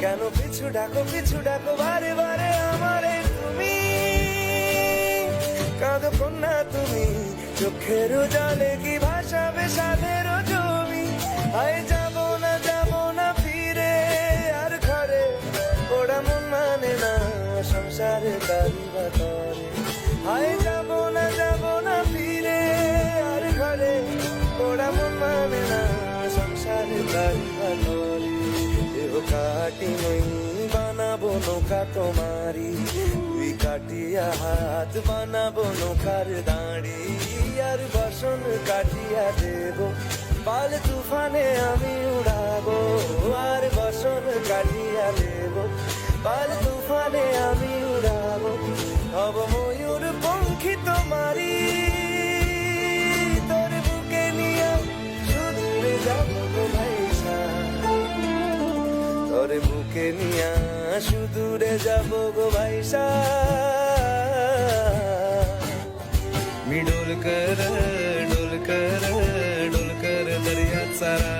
কেন পিছু ডাকো বারে বারে আমারে তুমি, কাঁদো কন্যা তুমি, চোখের জলে কি ভাসাবে সাধের জমি। আয় যাব না ফিরে আর ঘরে, ওরা মন মানে না সংসারে তারি বাতরে। আয় যাব না ফিরে আর ঘরে, ওরা মন মানে না সংসারে তারি বাতরে। দেহ কাটি নই বানাবো নৌকা তোমারি, তুই কাটিয়া হাত বানাবো নৌকার দাঁড়ি। আর বসন কাটিয়া দেব পাল তুফানে আমি উড়াবো, আর বসন কাটিয়া দেব পাল তুফানে আমি উড়াবো। হব ময়ূর পঙ্খী তোমারি, তোর বুকে নিয়ে সুদূরে যাবো গো ভাইসা, তোর বুকে নিয়া সুদূরে যাবো গো ভাইসা। मी डोल कर दर्यात सारा